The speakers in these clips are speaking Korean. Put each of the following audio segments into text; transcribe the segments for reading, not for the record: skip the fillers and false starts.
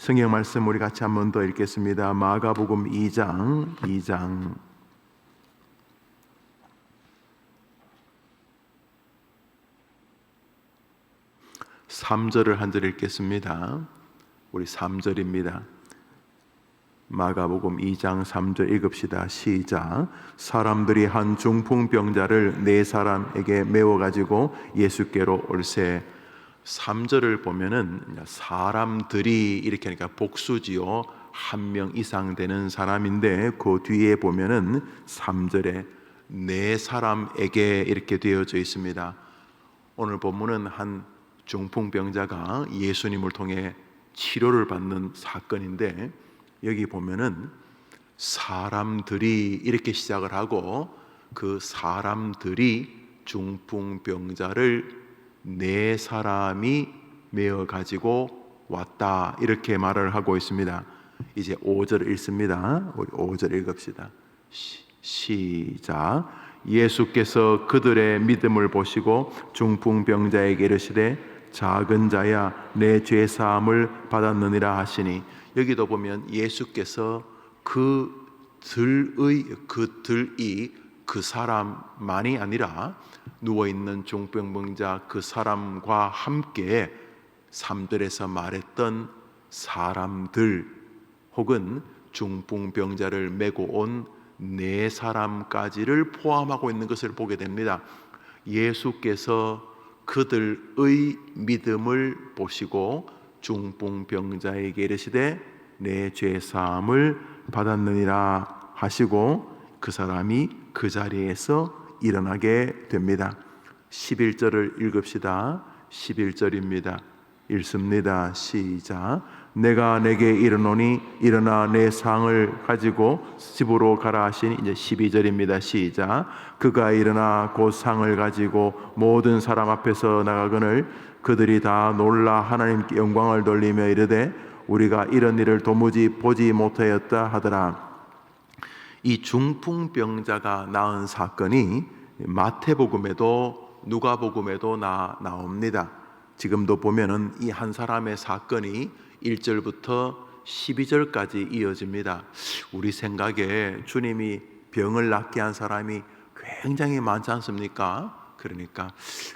성경 말씀 우리 같이 한 번 더 읽겠습니다. 마가복음 2장 3절을 한 절 읽겠습니다. 우리 3절입니다. 마가복음 2장 3절 읽읍시다. 시작. 사람들이 한 중풍병자를 네 사람에게 메워 가지고 예수께로 올세. 3절을 보면은 사람들이 이렇게 하니까 복수지요. 한 명 이상 되는 사람인데 그 뒤에 보면은 3절에 네 사람에게 이렇게 되어져 있습니다. 오늘 본문은 한 중풍병자가 예수님을 통해 치료를 받는 사건인데, 여기 보면은 사람들이 이렇게 시작을 하고 그 사람들이 중풍병자를 네 사람이 메어 가지고 왔다, 이렇게 말을 하고 있습니다. 이제 5절 읽습니다. 우리 5절 읽읍시다. 시작. 예수께서 그들의 믿음을 보시고 중풍병자에게 이르시되 작은 자야 내 죄 사함을 받았느니라 하시니, 여기도 보면 예수께서 그들이 그 사람만이 아니라 누워있는 중풍병자 그 사람과 함께 3절에서 말했던 사람들 혹은 중풍병자를 메고 온 네 사람까지를 포함하고 있는 것을 보게 됩니다. 예수께서 그들의 믿음을 보시고 중풍병자에게 이르시되 내 죄 사함을 받았느니라 하시고 그 사람이 그 자리에서 일어나게 됩니다. 11절을 읽읍시다. 11절입니다. 읽습니다. 시작. 내가 내게 이르노니 일어나 내 상을 가지고 집으로 가라 하시니, 이제 12절입니다. 시작. 그가 일어나 곧 상을 가지고 모든 사람 앞에서 나가거늘 그들이 다 놀라 하나님께 영광을 돌리며 이르되 우리가 이런 일을 도무지 보지 못하였다 하더라. 이 중풍병자가 나은 사건이 마태복음에도 누가복음에도 나옵니다. 지금도 보면은 이 한 사람의 사건이 1절부터 12절까지 이어집니다. 우리 생각에 주님이 병을 낫게 한 사람이 굉장히 많지 않습니까? 그러니까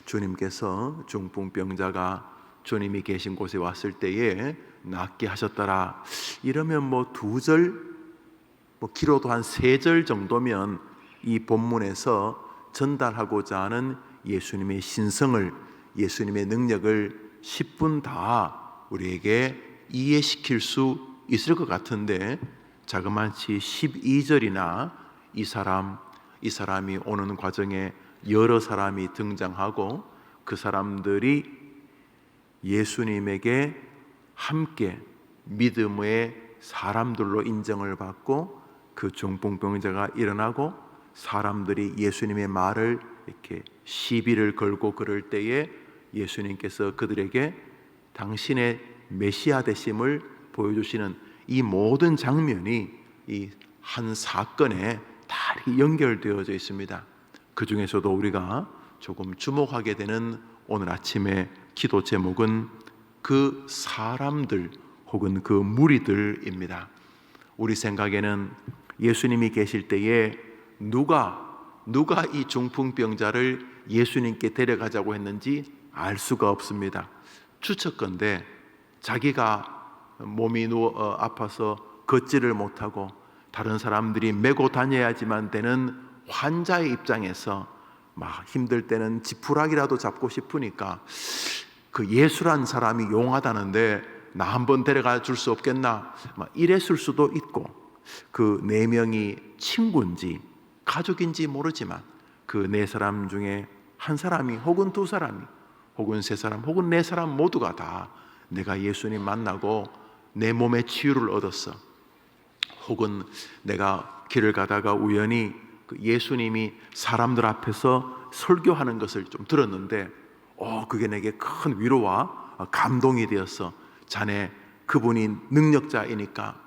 주님께서 중풍병자가 주님이 계신 곳에 왔을 때에 낫게 하셨더라, 이러면 뭐 2절, 길어도 한 3절 정도면 이 본문에서 전달하고자 하는 예수님의 신성을, 예수님의 능력을 10분 다 우리에게 이해시킬 수 있을 것 같은데, 자그마치 12절이나 이 사람이 오는 과정에 여러 사람이 등장하고 그 사람들이 예수님에게 함께 믿음의 사람들로 인정을 받고 그 중풍병자가 일어나고 사람들이 예수님의 말을 이렇게 시비를 걸고 그럴 때에 예수님께서 그들에게 당신의 메시아 되심을 보여주시는 이 모든 장면이 이 한 사건에 다 연결되어져 있습니다. 그 중에서도 우리가 조금 주목하게 되는 오늘 아침의 기도 제목은 그 사람들 혹은 그 무리들입니다. 우리 생각에는 예수님이 계실 때에 누가 이 중풍병자를 예수님께 데려가자고 했는지 알 수가 없습니다. 추측건대 자기가 몸이 아파서 걷지를 못하고 다른 사람들이 메고 다녀야지만 되는 환자의 입장에서 막 힘들 때는 지푸라기라도 잡고 싶으니까 그 예수란 사람이 용하다는데 나 한번 데려가 줄 수 없겠나, 막 이랬을 수도 있고, 그 4명이 친구인지 가족인지 모르지만 그 4사람 중에 한 사람이 혹은 2사람이 혹은 3사람 혹은 4사람 모두가 다 내가 예수님 만나고 내 몸의 치유를 얻었어, 혹은 내가 길을 가다가 우연히 그 예수님이 사람들 앞에서 설교하는 것을 좀 들었는데 그게 내게 큰 위로와 감동이 되었어, 자네 그분이 능력자이니까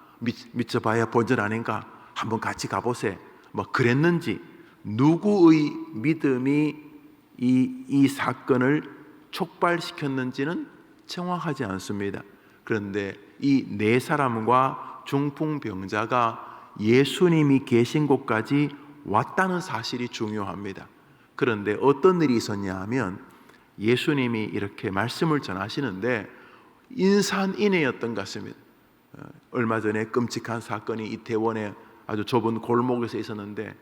믿어봐야 본전 아닌가, 한번 같이 가보세, 뭐 그랬는지, 누구의 믿음이 이 사건을 촉발시켰는지는 정확하지 않습니다. 그런데 이 네 사람과 중풍병자가 예수님이 계신 곳까지 왔다는 사실이 중요합니다. 그런데 어떤 일이 있었냐 하면 예수님이 이렇게 말씀을 전하시는데 인산인해였던 것 같습니다. 얼마 전에 끔찍한 사건이 이태원의 아주 좁은 골목에서 있었는데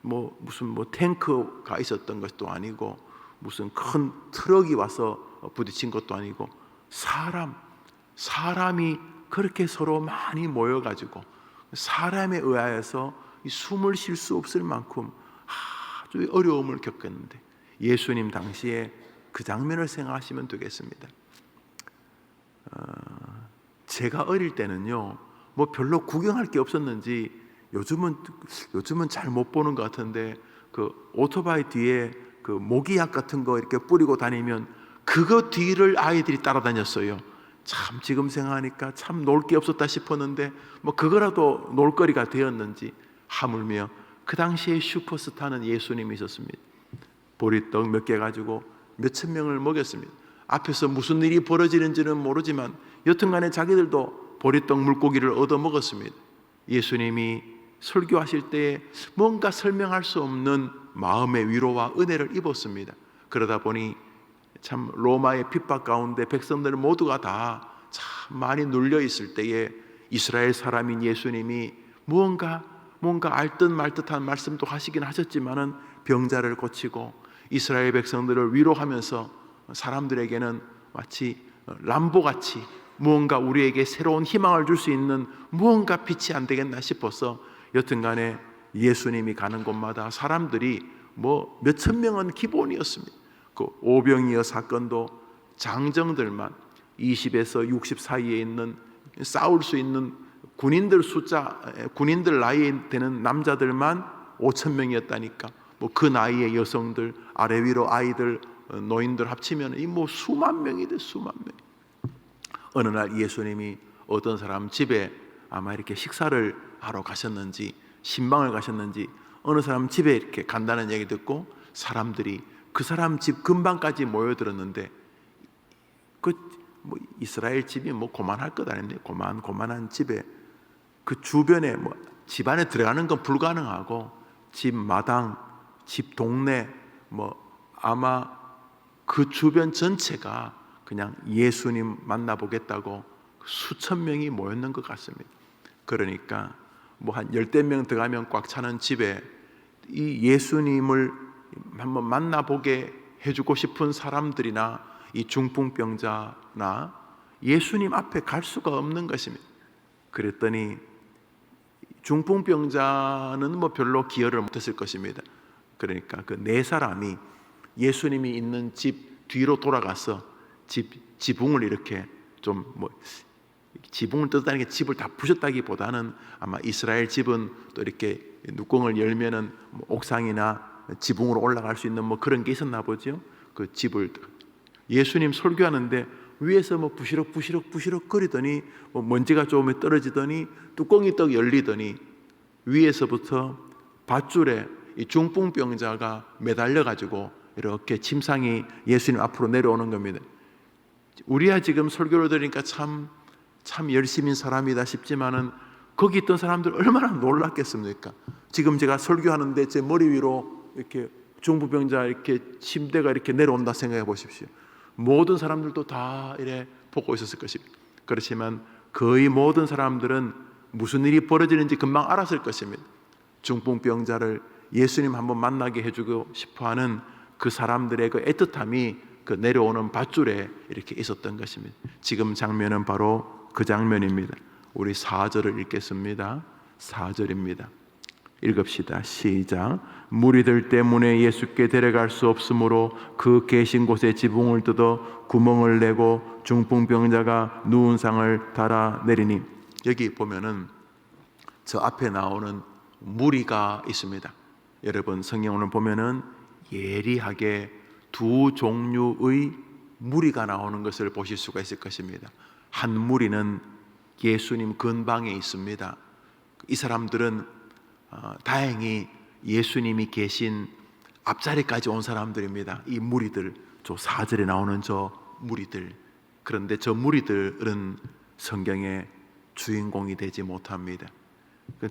무슨 탱크가 있었던 것도 아니고 무슨 큰 트럭이 와서 부딪힌 것도 아니고 사람이 그렇게 서로 많이 모여가지고 사람에 의하여서 숨을 쉴 수 없을 만큼 아주 어려움을 겪었는데 예수님 당시에 그 장면을 생각하시면 되겠습니다. 제가 어릴 때는요, 별로 구경할 게 없었는지 요즘은 잘 못 보는 것 같은데 그 오토바이 뒤에 그 모기약 같은 거 이렇게 뿌리고 다니면 그거 뒤를 아이들이 따라다녔어요. 참 지금 생각하니까 참 놀 게 없었다 싶었는데 그거라도 놀거리가 되었는지 하물며 그 당시에 슈퍼스타는 예수님이 있었습니다. 보리떡 몇 개 가지고 몇천 명을 먹였습니다. 앞에서 무슨 일이 벌어지는지는 모르지만 여튼간에 자기들도 보리떡 물고기를 얻어 먹었습니다. 예수님이 설교하실 때에 뭔가 설명할 수 없는 마음의 위로와 은혜를 입었습니다. 그러다 보니 참 로마의 핍박 가운데 백성들 모두가 다 참 많이 눌려 있을 때에 이스라엘 사람인 예수님이 뭔가 알 듯 말 듯한 말씀도 하시긴 하셨지만은 병자를 고치고 이스라엘 백성들을 위로하면서 사람들에게는 마치 람보같이 무언가 우리에게 새로운 희망을 줄 수 있는 무언가 빛이 안 되겠나 싶어서 여튼간에 예수님이 가는 곳마다 사람들이 몇천 명은 기본이었습니다. 그 오병이어 사건도 장정들만 20에서 60 사이에 있는 싸울 수 있는 군인들 나이에 되는 남자들만 5천 명이었다니까. 그 나이의 여성들, 아래 위로 아이들, 노인들 합치면 수만 명이 돼, 수만 명. 어느 날 예수님이 어떤 사람 집에 아마 이렇게 식사를 하러 가셨는지 신방을 가셨는지 어느 사람 집에 이렇게 간다는 얘기 듣고 사람들이 그 사람 집 근방까지 모여들었는데 이스라엘 집이 고만할 것 아닌데 고만한 집에 그 주변에 집 안에 들어가는 건 불가능하고 집 마당, 집 동네 아마 그 주변 전체가 그냥 예수님 만나보겠다고 수천 명이 모였는 것 같습니다. 그러니까 한 10대 명 들어가면 꽉 차는 집에 이 예수님을 한번 만나보게 해주고 싶은 사람들이나 이 중풍병자나 예수님 앞에 갈 수가 없는 것입니다. 그랬더니 중풍병자는 별로 기여를 못했을 것입니다. 그러니까 그 네 사람이 예수님이 있는 집 뒤로 돌아가서 지붕을 이렇게 지붕을 뜯다는 게 집을 다 부셨다기보다는 아마 이스라엘 집은 또 이렇게 뚜껑을 열면은 옥상이나 지붕으로 올라갈 수 있는 그런 게 있었나 보죠. 그 집을 예수님 설교하는데 위에서 부시럭 거리더니 먼지가 조금 떨어지더니 뚜껑이 떡 열리더니 위에서부터 밧줄에 이 중풍병자가 매달려 가지고 이렇게 침상이 예수님 앞으로 내려오는 겁니다. 우리야 지금 설교를 들으니까 참 열심인 사람이다 싶지만은 거기 있던 사람들 얼마나 놀랐겠습니까? 지금 제가 설교하는데 제 머리 위로 이렇게 중풍병자 이렇게 침대가 이렇게 내려온다 생각해 보십시오. 모든 사람들도 다 이래 보고 있었을 것입니다. 그렇지만 거의 모든 사람들은 무슨 일이 벌어지는지 금방 알았을 것입니다. 중풍병자를 예수님 한번 만나게 해주고 싶어하는 그 사람들의 그 애틋함이 그 내려오는 밧줄에 이렇게 있었던 것입니다. 지금 장면은 바로 그 장면입니다. 우리 4절을 읽겠습니다. 4절입니다. 읽읍시다. 시작. 무리들 때문에 예수께 데려갈 수 없으므로 그 계신 곳에 지붕을 뜯어 구멍을 내고 중풍병자가 누운 상을 달아 내리니. 여기 보면은 저 앞에 나오는 무리가 있습니다. 여러분 성경을 보면은 예리하게 두 종류의 무리가 나오는 것을 보실 수가 있을 것입니다. 한 무리는 예수님 근방에 있습니다. 이 사람들은 다행히 예수님이 계신 앞자리까지 온 사람들입니다. 이 무리들, 저 4절에 나오는 저 무리들, 그런데 저 무리들은 성경의 주인공이 되지 못합니다.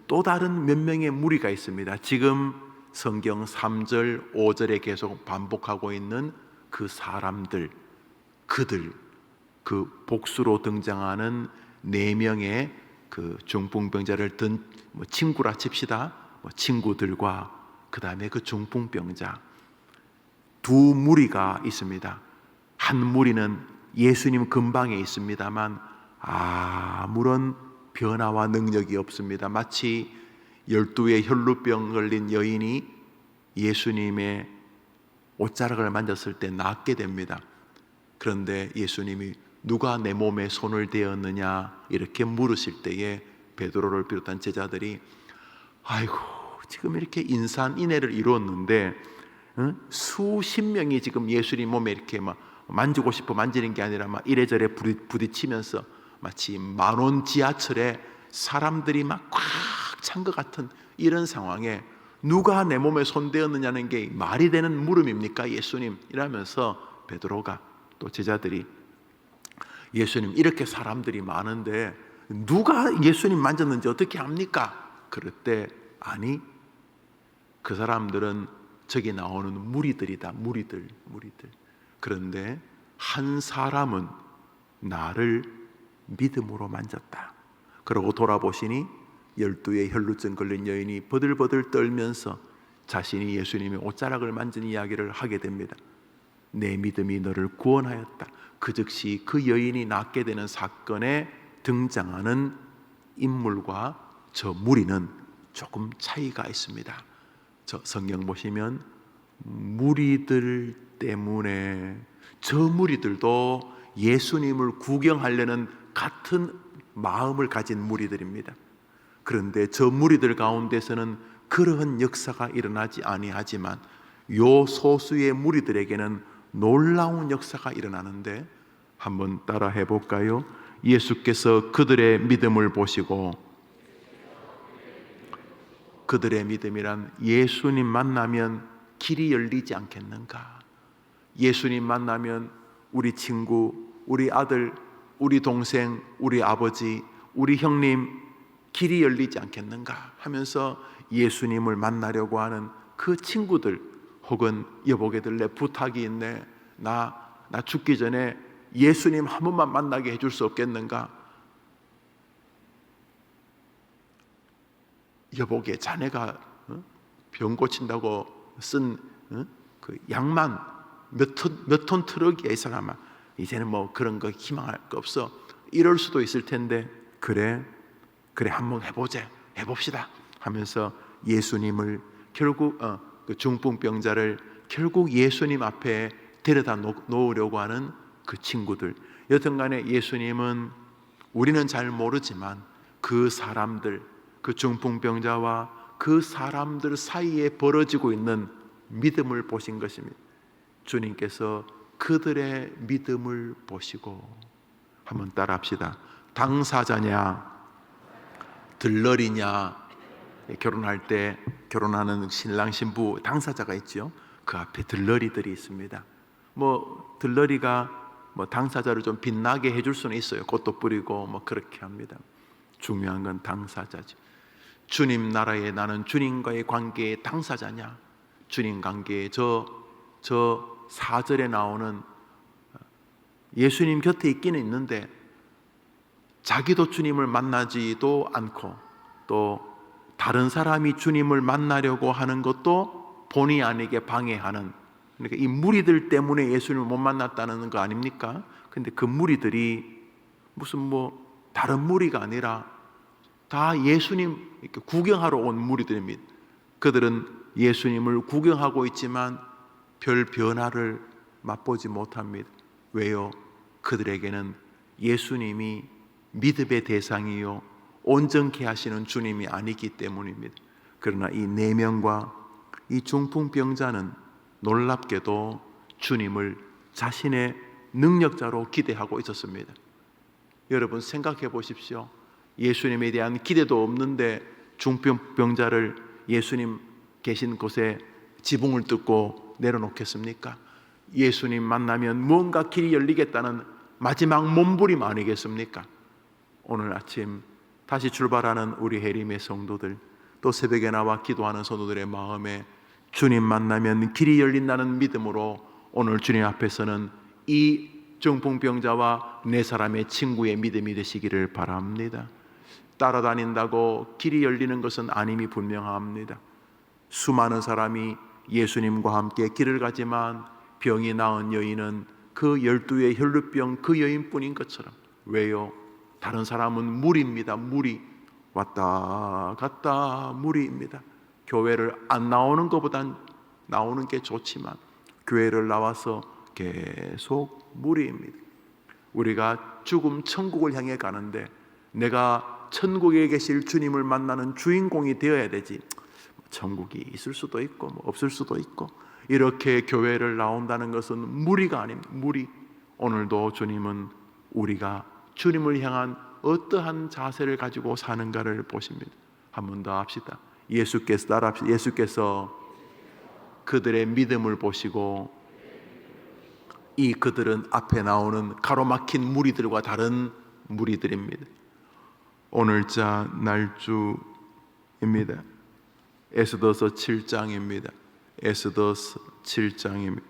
또 다른 몇 명의 무리가 있습니다. 지금 성경 3절, 5절에 계속 반복하고 있는 그 사람들, 그들, 그 복수로 등장하는 4명의 그 중풍병자를 든 친구라 칩시다. 친구들과 그 다음에 그 중풍병자 두 무리가 있습니다. 한 무리는 예수님 근방에 있습니다만 아무런 변화와 능력이 없습니다. 마치 12의 혈루병 걸린 여인이 예수님의 옷자락을 만졌을 때 낫게 됩니다. 그런데 예수님이 누가 내 몸에 손을 대었느냐 이렇게 물으실 때에 베드로를 비롯한 제자들이 아이고 지금 이렇게 인산인해를 이루었는데 수십 명이 지금 예수님 몸에 이렇게 막 만지고 싶어 만지는 게 아니라 막 이래저래 부딪히면서 마치 만원 지하철에 사람들이 막 꽉 찬 것 같은 이런 상황에 누가 내 몸에 손대었느냐는 게 말이 되는 물음입니까 예수님? 이러면서 베드로가 또 제자들이 예수님 이렇게 사람들이 많은데 누가 예수님 만졌는지 어떻게 압니까? 그럴 때 아니 그 사람들은 저기 나오는 무리들이다. 무리들. 그런데 한 사람은 나를 믿음으로 만졌다. 그러고 돌아보시니 12의 혈루증 걸린 여인이 버들버들 떨면서 자신이 예수님의 옷자락을 만진 이야기를 하게 됩니다. 내 믿음이 너를 구원하였다. 그 즉시 그 여인이 낫게 되는 사건에 등장하는 인물과 저 무리는 조금 차이가 있습니다. 저 성경 보시면 무리들 때문에 저 무리들도 예수님을 구경하려는 같은 마음을 가진 무리들입니다. 그런데 저 무리들 가운데서는 그러한 역사가 일어나지 아니하지만 요 소수의 무리들에게는 놀라운 역사가 일어나는데 한번 따라 해볼까요? 예수께서 그들의 믿음을 보시고, 그들의 믿음이란 예수님 만나면 길이 열리지 않겠는가? 예수님 만나면 우리 친구, 우리 아들, 우리 동생, 우리 아버지, 우리 형님 길이 열리지 않겠는가 하면서 예수님을 만나려고 하는 그 친구들 혹은 여보게들 내 부탁이 있네. 나 죽기 전에 예수님 한 번만 만나게 해줄 수 없겠는가? 여보게 자네가 병 고친다고 쓴 그 양만 몇 톤 트럭이야 이 사람아. 이제는 뭐 그런 거 희망할 거 없어. 이럴 수도 있을 텐데 그래 한번 해봅시다 하면서 예수님을 결국 그 중풍병자를 결국 예수님 앞에 데려다 놓으려고 하는 그 친구들. 여튼간에 예수님은 우리는 잘 모르지만 그 사람들, 그 중풍병자와 그 사람들 사이에 벌어지고 있는 믿음을 보신 것입니다. 주님께서 그들의 믿음을 보시고, 한번 따라합시다. 당사자냐 들러리냐. 결혼할 때 결혼하는 신랑 신부 당사자가 있죠. 그 앞에 들러리들이 있습니다. 뭐 들러리가 뭐 당사자를 좀 빛나게 해줄 수는 있어요. 꽃도 뿌리고 뭐 그렇게 합니다. 중요한 건 당사자죠. 주님 나라에 나는 주님과의 관계의 당사자냐? 주님 관계에 저 4절에 나오는 예수님 곁에 있기는 있는데 자기도 주님을 만나지도 않고 또 다른 사람이 주님을 만나려고 하는 것도 본의 아니게 방해하는, 그러니까 이 무리들 때문에 예수님을 못 만났다는 거 아닙니까? 근데 그 무리들이 무슨 뭐 다른 무리가 아니라 다 예수님 이렇게 구경하러 온 무리들입니다. 그들은 예수님을 구경하고 있지만 별 변화를 맛보지 못합니다. 왜요? 그들에게는 예수님이 믿음의 대상이요 온전케 하시는 주님이 아니기 때문입니다. 그러나 이 4명과 이 중풍병자는 놀랍게도 주님을 자신의 능력자로 기대하고 있었습니다. 여러분 생각해 보십시오. 예수님에 대한 기대도 없는데 중풍병자를 예수님 계신 곳에 지붕을 뜯고 내려놓겠습니까? 예수님 만나면 뭔가 길이 열리겠다는 마지막 몸부림 아니겠습니까? 오늘 아침 다시 출발하는 우리 해림의 성도들, 또 새벽에 나와 기도하는 성도들의 마음에 주님 만나면 길이 열린다는 믿음으로 오늘 주님 앞에서는 이 중풍병자와 네 사람의 친구의 믿음이 되시기를 바랍니다. 따라다닌다고 길이 열리는 것은 아님이 분명합니다. 수많은 사람이 예수님과 함께 길을 가지만 병이 나은 여인은 그 12의 혈루병 그 여인뿐인 것처럼, 왜요? 다른 사람은 무리입니다. 무리, 왔다 갔다 무리입니다. 교회를 안 나오는 것보단 나오는 게 좋지만 교회를 나와서 계속 무리입니다. 우리가 죽음 천국을 향해 가는데 내가 천국에 계실 주님을 만나는 주인공이 되어야 되지, 천국이 있을 수도 있고 없을 수도 있고, 이렇게 교회를 나온다는 것은 무리가 아닙니다. 무리. 오늘도 주님은 우리가 주님을 향한 어떠한 자세를 가지고 사는가를 보십니다. 한 번 더 합시다. 예수께서 그들의 믿음을 보시고, 이 그들은 앞에 나오는 가로막힌 무리들과 다른 무리들입니다. 오늘자 날주입니다. 에스더서 7장입니다. 에스더서 7장입니다.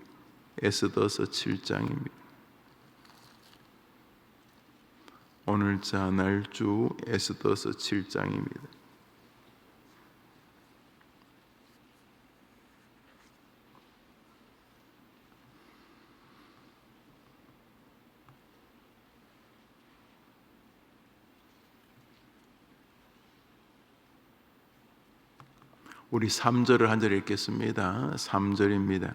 에스더서 7장입니다. 오늘자 날주 에스더서 7장입니다. 우리 3절을 한 절 읽겠습니다. 3절입니다.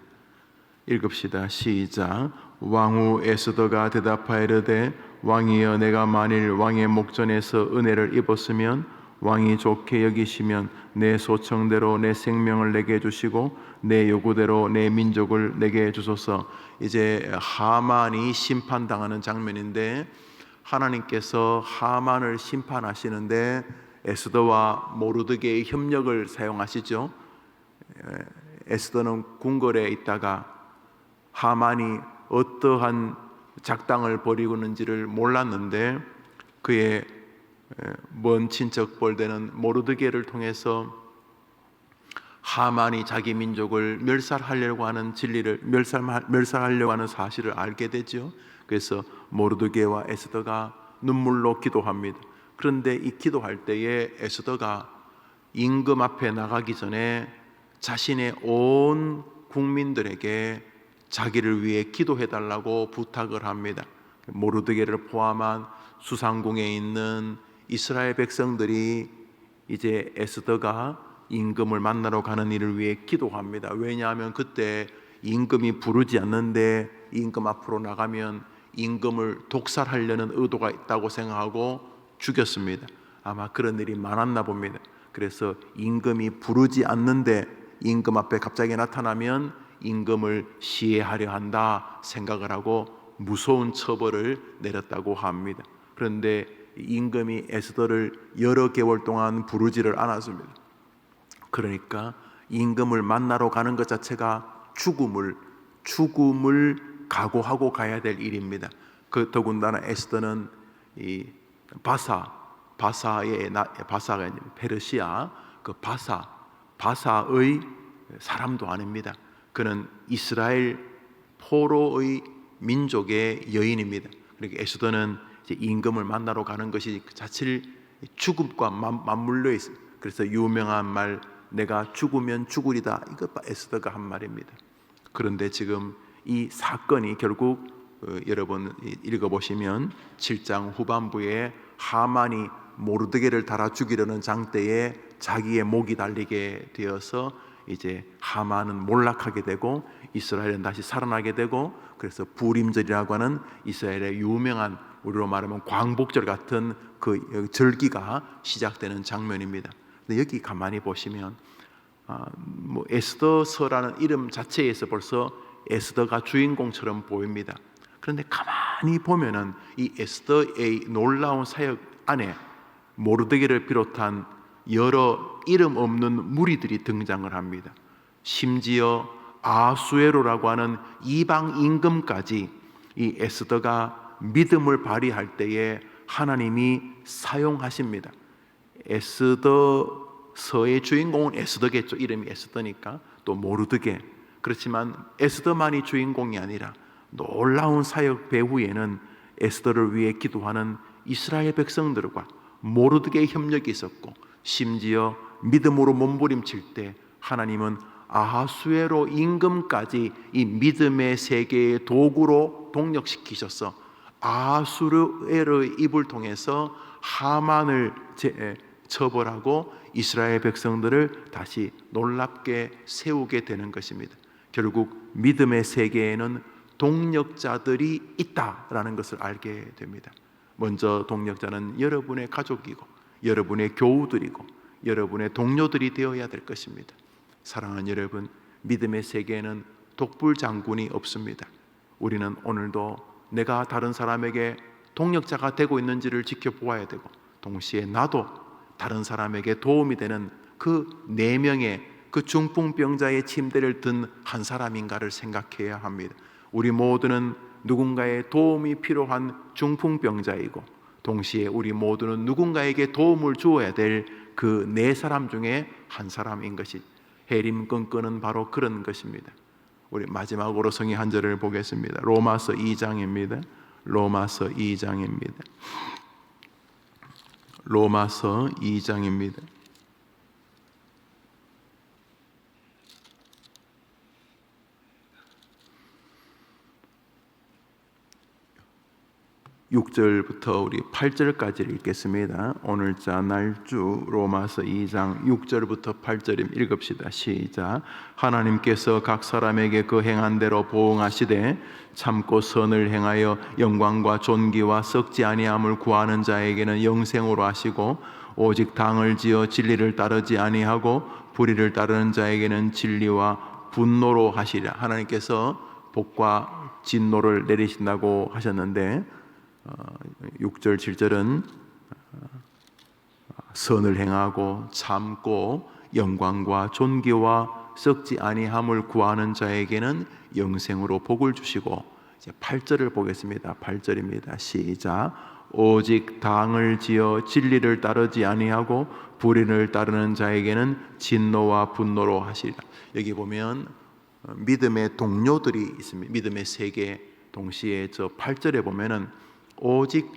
읽읍시다. 시작. 왕후 에스더가 대답하이르되 왕이여, 내가 만일 왕의 목전에서 은혜를 입었으면 왕이 좋게 여기시면 내 소청대로 내 생명을 내게 주시고 내 요구대로 내 민족을 내게 주소서. 이제 하만이 심판당하는 장면인데, 하나님께서 하만을 심판하시는데 에스더와 모르드게의 협력을 사용하시죠. 에스더는 궁궐에 있다가 하만이 어떠한 작당을 벌이고 있는지를 몰랐는데, 그의 먼 친척 벌되는 모르드게를 통해서 하만이 자기 민족을 멸살하려고 하는 진리를 멸살하려고 하는 사실을 알게 되죠. 그래서 모르드게와 에스더가 눈물로 기도합니다. 그런데 이 기도할 때에 에스더가 임금 앞에 나가기 전에 자신의 온 국민들에게 자기를 위해 기도해 달라고 부탁을 합니다. 모르드게를 포함한 수상궁에 있는 이스라엘 백성들이 이제 에스더가 임금을 만나러 가는 일을 위해 기도합니다. 왜냐하면 그때 임금이 부르지 않는데 임금 앞으로 나가면 임금을 독살하려는 의도가 있다고 생각하고 죽였습니다. 아마 그런 일이 많았나 봅니다. 그래서 임금이 부르지 않는데 임금 앞에 갑자기 나타나면 임금을 시해하려 한다 생각을 하고 무서운 처벌을 내렸다고 합니다. 그런데 임금이 에스더를 여러 개월 동안 부르지를 않았습니다. 그러니까 임금을 만나러 가는 것 자체가 죽음을 각오하고 가야 될 일입니다. 더군다나 에스더는 이 바사가 페르시아 그 바사의 사람도 아닙니다. 그는 이스라엘 포로의 민족의 여인입니다. 그러니까 에스더는 이제 임금을 만나러 가는 것이 그 자체를 죽음과 맞물려 있어요. 그래서 유명한 말, 내가 죽으면 죽으리다, 이거 에스더가 한 말입니다. 그런데 지금 이 사건이 결국 여러분 읽어보시면 7장 후반부에 하만이 모르드게를 달아 죽이려는 장대에 자기의 목이 달리게 되어서 이제 하만은 몰락하게 되고 이스라엘은 다시 살아나게 되고, 그래서 부림절이라고 하는 이스라엘의 유명한, 우리로 말하면 광복절 같은 그 절기가 시작되는 장면입니다. 근데 여기 가만히 보시면 에스더서라는 이름 자체에서 벌써 에스더가 주인공처럼 보입니다. 그런데 가만히 보면은 이 에스더의 놀라운 사역 안에 모르드게를 비롯한 여러 이름 없는 무리들이 등장을 합니다. 심지어 아수에로라고 하는 이방 임금까지 이 에스더가 믿음을 발휘할 때에 하나님이 사용하십니다. 에스더서의 주인공은 에스더겠죠. 이름이 에스더니까. 또 모르드게. 그렇지만 에스더만이 주인공이 아니라 놀라운 사역 배후에는 에스더를 위해 기도하는 이스라엘 백성들과 모르드게의 협력이 있었고, 심지어 믿음으로 몸부림칠 때 하나님은 아하수에로 임금까지 이 믿음의 세계의 도구로 동력시키셔서 아하수에로의 입을 통해서 하만을 처벌하고 이스라엘 백성들을 다시 놀랍게 세우게 되는 것입니다. 결국 믿음의 세계에는 동력자들이 있다라는 것을 알게 됩니다. 먼저 동력자는 여러분의 가족이고 여러분의 교우들이고 여러분의 동료들이 되어야 될 것입니다. 사랑하는 여러분, 믿음의 세계에는 독불 장군이 없습니다. 우리는 오늘도 내가 다른 사람에게 동력자가 되고 있는지를 지켜보아야 되고, 동시에 나도 다른 사람에게 도움이 되는 그 4명의 그 중풍병자의 침대를 든 한 사람인가를 생각해야 합니다. 우리 모두는 누군가의 도움이 필요한 중풍병자이고, 동시에 우리 모두는 누군가에게 도움을 주어야 될 그 4사람 중에 한 사람인 것이 해림끈끈은 바로 그런 것입니다. 우리 마지막으로 성의 한 절을 보겠습니다. 로마서 2장입니다. 로마서 2장입니다. 로마서 2장입니다. 6절부터 우리 8절까지 읽겠습니다. 오늘자 날주 로마서 2장 6절부터 8절 읽읍시다. 시작. 하나님께서 각 사람에게 그 행한 대로 보응하시되 참고 선을 행하여 영광과 존귀와 썩지 아니함을 구하는 자에게는 영생으로 하시고, 오직 당을 지어 진리를 따르지 아니하고 불의를 따르는 자에게는 진리와 분노로 하시리라. 하나님께서 복과 진노를 내리신다고 하셨는데, 6절 7절은 선을 행하고 참고 영광과 존귀와 썩지 아니함을 구하는 자에게는 영생으로 복을 주시고, 이제 8절을 보겠습니다. 8절입니다. 시작. 오직 당을 지어 진리를 따르지 아니하고 불의를 따르는 자에게는 진노와 분노로 하시리라. 여기 보면 믿음의 동료들이 있습니다. 믿음의 세계. 동시에 저 8절에 보면은 오직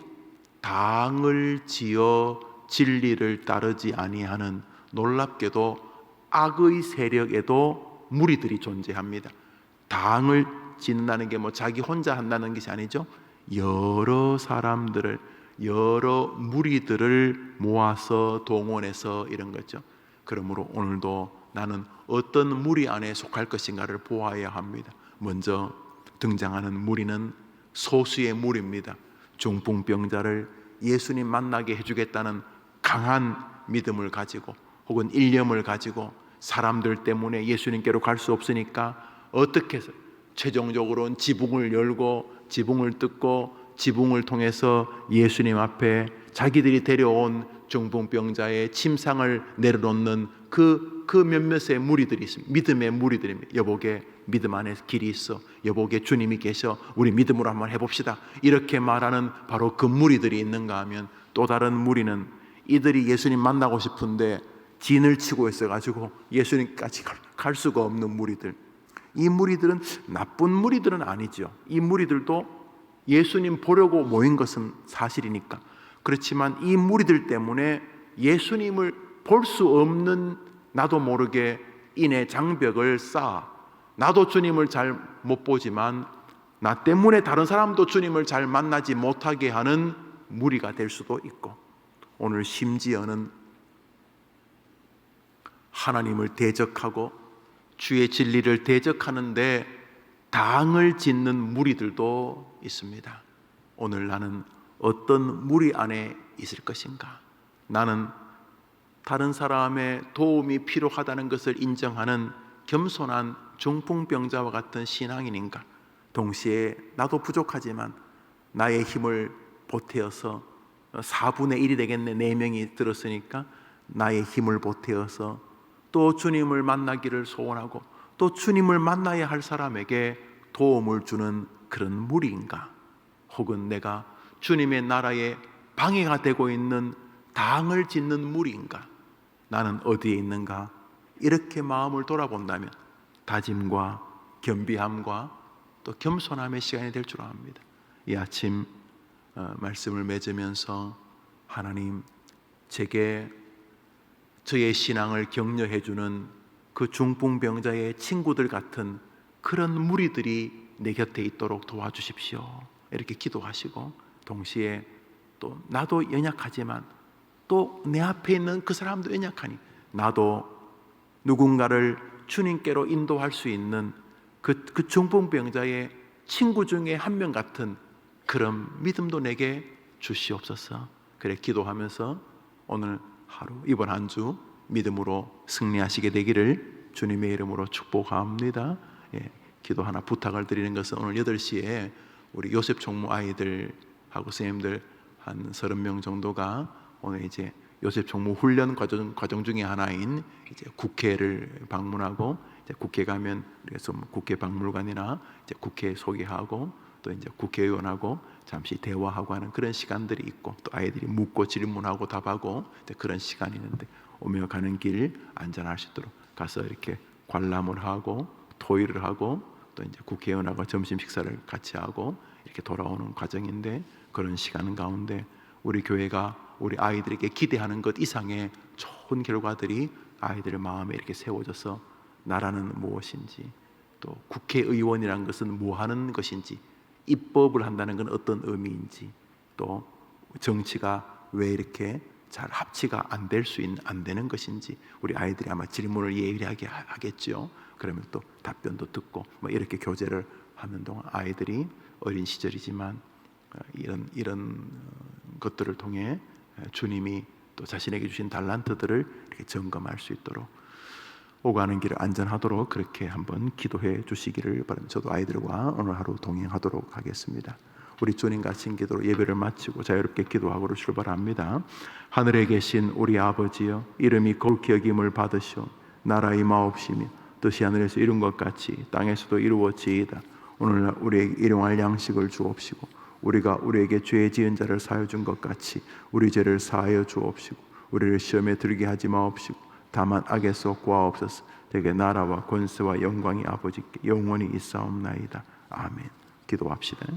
당을 지어 진리를 따르지 아니하는, 놀랍게도 악의 세력에도 무리들이 존재합니다. 당을 짓는다는 게 뭐 자기 혼자 한다는 것이 아니죠. 여러 사람들을, 여러 무리들을 모아서 동원해서 이런 거죠. 그러므로 오늘도 나는 어떤 무리 안에 속할 것인가를 보아야 합니다. 먼저 등장하는 무리는 소수의 무리입니다. 중풍병자를 예수님 만나게 해주겠다는 강한 믿음을 가지고, 혹은 일념을 가지고 사람들 때문에 예수님께로 갈 수 없으니까 어떻게 해서 최종적으로는 지붕을 열고 지붕을 뜯고 지붕을 통해서 예수님 앞에 자기들이 데려온 중풍병자의 침상을 내려놓는 그 몇몇의 무리들이 있습니다. 믿음의 무리들입니다. 여보게 믿음 안에 길이 있어, 여보게 주님이 계셔, 우리 믿음으로 한번 해봅시다, 이렇게 말하는 바로 그 무리들이 있는가 하면, 또 다른 무리는 이들이 예수님 만나고 싶은데 진을 치고 있어가지고 예수님까지 갈 수가 없는 무리들. 이 무리들은 나쁜 무리들은 아니죠. 이 무리들도 예수님 보려고 모인 것은 사실이니까. 그렇지만 이 무리들 때문에 예수님을 볼 수 없는, 나도 모르게 인의 장벽을 쌓아, 나도 주님을 잘 못 보지만 나 때문에 다른 사람도 주님을 잘 만나지 못하게 하는 무리가 될 수도 있고, 오늘 심지어는 하나님을 대적하고 주의 진리를 대적하는데 당을 짓는 무리들도 있습니다. 오늘 나는 어떤 무리 안에 있을 것인가? 나는 다른 사람의 도움이 필요하다는 것을 인정하는 겸손한 중풍병자와 같은 신앙인인가? 동시에 나도 부족하지만 나의 힘을 보태어서 4분의 1이 되겠네, 4명이 들었으니까 나의 힘을 보태어서 또 주님을 만나기를 소원하고 또 주님을 만나야 할 사람에게 도움을 주는 그런 무리인가? 혹은 내가 주님의 나라에 방해가 되고 있는 당을 짓는 무리인가? 나는 어디에 있는가? 이렇게 마음을 돌아본다면 다짐과 겸비함과 또 겸손함의 시간이 될 줄 압니다. 이 아침 말씀을 맺으면서 하나님, 제게 저의 신앙을 격려해 주는 그 중풍병자의 친구들 같은 그런 무리들이 내 곁에 있도록 도와주십시오. 이렇게 기도하시고, 동시에 또 나도 연약하지만 또 내 앞에 있는 그 사람도 연약하니 나도 누군가를 주님께로 인도할 수 있는 그 중풍병자의 친구 중에 한 명 같은 그런 믿음도 내게 주시옵소서. 그래 기도하면서 오늘 하루, 이번 한 주 믿음으로 승리하시게 되기를 주님의 이름으로 축복합니다. 기도 하나 부탁을 드리는 것은 오늘 8시에 우리 요셉 총무 아이들하고 선생님들 한 30명 정도가 오늘 이제 요셉 총무 훈련 과정 중에 하나인 이제 국회를 방문하고, 이제 국회 가면 그래서 국회 박물관이나 이제 국회 소개하고 또 이제 국회의원하고 잠시 대화하고 하는 그런 시간들이 있고, 또 아이들이 묻고 질문하고 답하고 그런 시간이 있는데, 오며 가는 길 안전할 수 있도록 가서 이렇게 관람을 하고 토의를 하고 또 이제 국회의원하고 점심 식사를 같이 하고 이렇게 돌아오는 과정인데, 그런 시간 가운데 우리 교회가 우리 아이들에게 기대하는 것 이상의 좋은 결과들이 아이들의 마음에 이렇게 세워져서 나라는 무엇인지, 또 국회의원이라는 것은 뭐 하는 것인지, 입법을 한다는 건 어떤 의미인지, 또 정치가 왜 이렇게 잘 합치가 안 되는 것인지 우리 아이들이 아마 질문을 예리하게 하겠죠. 그러면 또 답변도 듣고 뭐 이렇게 교제를 하는 동안 아이들이 어린 시절이지만 이런 것들을 통해 주님이 또 자신에게 주신 달란트들을 이렇게 점검할 수 있도록 오가는 길을 안전하도록 그렇게 한번 기도해 주시기를 바랍니다. 저도 아이들과 오늘 하루 동행하도록 하겠습니다. 우리 주님 같은 기도로 예배를 마치고 자유롭게 기도하고 출발합니다. 하늘에 계신 우리 아버지여, 이름이 거룩히 여김을 받으시오. 나라 임하옵시며 뜻이 하늘에서 이룬 것 같이 땅에서도 이루어지이다. 오늘날 우리에게 일용할 양식을 주옵시고, 우리가 우리에게 죄 지은 자를 사하여 준 것 같이 우리 죄를 사하여 주옵시고, 우리를 시험에 들게 하지 마옵시고 다만 악에서 구하옵소서. 되게 나라와 권세와 영광이 아버지께 영원히 있사옵나이다. 아멘. 기도합시다.